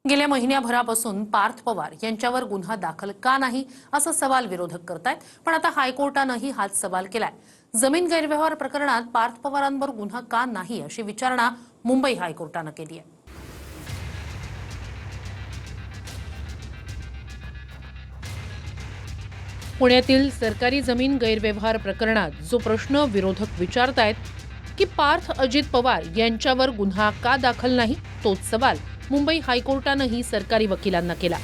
गेल्या महिन्याभरापासून पार्थ पवार यांच्यावर गुन्हा दाखल का नाही असा सवाल विरोधक करतायत। पण आता हायकोर्टानेही हाच सवाल केलाय। जमीन गैरव्यवहार प्रकरणात पार्थ पवारांवर गुन्हा का नाही अशी विचारणा मुंबई हायकोर्टाने केली आहे। पुण्यातील सरकारी जमीन गैरव्यवहार प्रकरणात जो प्रश्न विरोधक विचारतायत की पार्थ अजित पवार यांच्यावर गुन्हा का दाखल नाही, तोच सवाल मुंबई हायकोर्टानेही सरकारी वकिलांना केला।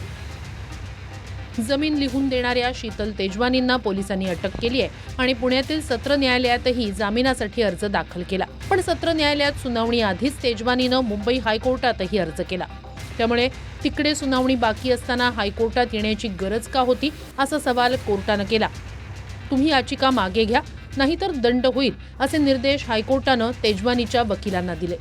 जमीन लिहून देणाऱ्या शीतल तेजवानींना पोलिसांनी अटक केली आहे आणि पुण्यातील सत्र न्यायालयातही जामिनासाठी अर्ज दाखल केला। पण सत्र न्यायालयात सुनावणी आधीच तेजवानीने मुंबई हायकोर्टातही अर्ज केला। त्यामुळे तिकडे सुनावणी बाकी असताना हायकोर्टात येण्याची गरज का होती असा सवाल कोर्टाने केला। तुम्ही याचिका मागे घ्या, नाहीतर दंड होईल असे निर्देश हायकोर्टाने तेजवानीच्या वकिलांना दिले।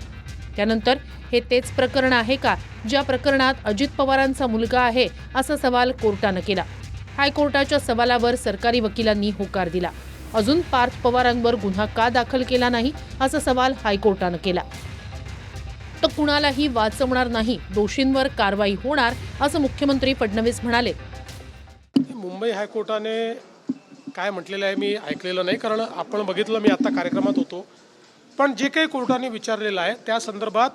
त्यानंतर हे तेच प्रकरण आहे का ज्या प्रकरणात अजित पवारांचा मुलगा आहे असा सवाल कोर्टाने केला। हायकोर्टाच्या सवालावर सरकारी वकिलांनी होकार दिला। अजून पार्थ पवारांवर गुन्हा का दाखल केला नाही असा सवाल हायकोर्टाने केला। तर कुणालाही वाचवणार नाही, दोषींवर कारवाई होणार असं मुख्यमंत्री फडणवीस म्हणाले। मुंबई हायकोर्टाने काय म्हटलेलं आहे मी ऐकलेलं नाही, कारण आपण बघितलं, मी आता कार्यक्रमात होतो। पण जे काही कोर्टाने विचारलेलं आहे त्या संदर्भात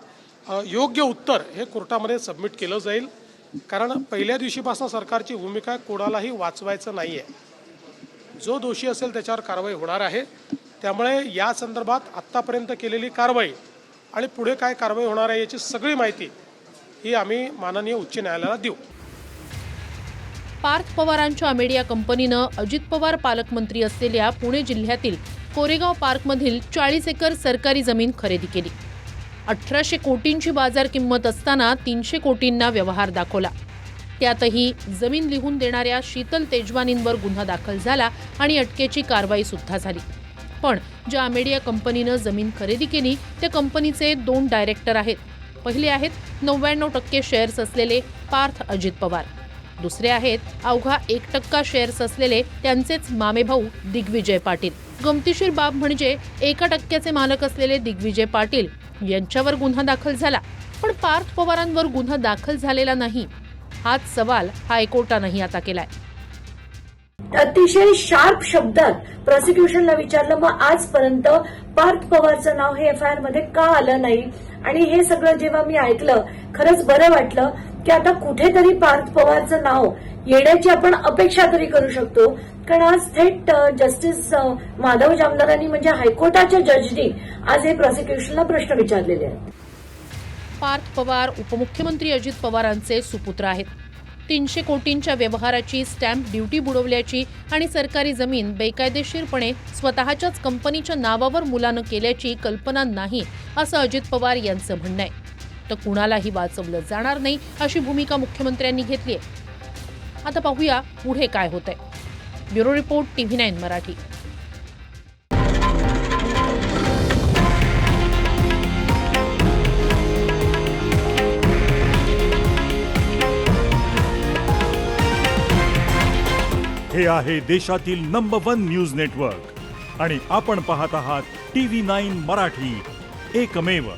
योग्य उत्तर हे कोर्टामध्ये सबमिट केलं जाईल। कारण पहिल्या दिवशीपासून सरकारची भूमिका कोणालाही वाचवायचं नाही आहे। जो दोषी असेल त्याच्यावर कारवाई होणार आहे। त्यामुळे या संदर्भात आत्तापर्यंत केलेली कारवाई आणि पुढे काय कारवाई होणार आहे याची सगळी माहिती ही आम्ही माननीय उच्च न्यायालयाला देऊ। पार्थ पवारांच्या मीडिया कंपनीनं अजित पवार पालकमंत्री असलेल्या पुणे जिल्ह्यातील कोरेगाव पार्कमधील 40 एकर सरकारी जमीन खरेदी केली। 1800 कोटींची बाजार किंमत असताना 300 कोटींना व्यवहार दाखवला। त्यातही जमीन लिहून देणाऱ्या शीतल तेजवानींवर गुन्हा दाखल झाला आणि अटकेची कारवाई सुद्धा झाली। पण ज्या मीडिया कंपनीनं जमीन खरेदी केली त्या कंपनीचे 2 डायरेक्टर आहेत। पहिले आहेत 99% शेअर्स असलेले पार्थ अजित पवार, दुसरे आहेत अवघा 1% शेअर्स असलेले त्यांचेच मामेभाऊ दिग्विजय पाटील। गमतीशीर बाब म्हणजे 1% मालक असलेले दिग्विजय पाटील यांच्यावर गुन्हा दाखल झाला, पण पार्थ पवारांवर गुन्हा दाखल झालेला नाही। हाच सवाल हायकोर्टानेही आता केलाय। अतिशय शार्प शब्दात प्रॉसिक्युशनला विचारलं, मग आजपर्यंत पार्थ पवारचं नाव हे एफआयआर मध्ये का आलं नाही? आणि हे सगळं जेव्हा मी ऐकलं खरंच बरं वाटलं की आता कुठेतरी पार्थ पवारचं नाव येण्याची आपण अपेक्षा तरी करू शकतो। कारण आज थेट जस्टिस माधव जामदारांनी म्हणजे हायकोर्टाच्या जजनी आज हे प्रॉसिक्युशनला प्रश्न विचारलेले आहेत। पार्थ पवार उपमुख्यमंत्री अजित पवारांचे सुपुत्र आहेत। 300 कोटींच्या व्यवहाराची स्टॅम्प ड्युटी बुडवल्याची आणि सरकारी जमीन बेकायदेशीरपणे स्वतःच्याच कंपनीच्या नावावर मुलानं केल्याची कल्पना नाही असं अजित पवार यांचं म्हणणं आहे। तर कुणालाही वाचवलं जाणार नाही अशी भूमिका मुख्यमंत्र्यांनी घेतली आहे। आता पाहूया पुढे काय होतंय। Bureau report TV9 Marathi. हे आहे देशातील नंबर 1 न्यूज नेटवर्क आणि आपण पाहत आहात TV9 मराठी, एकमेव।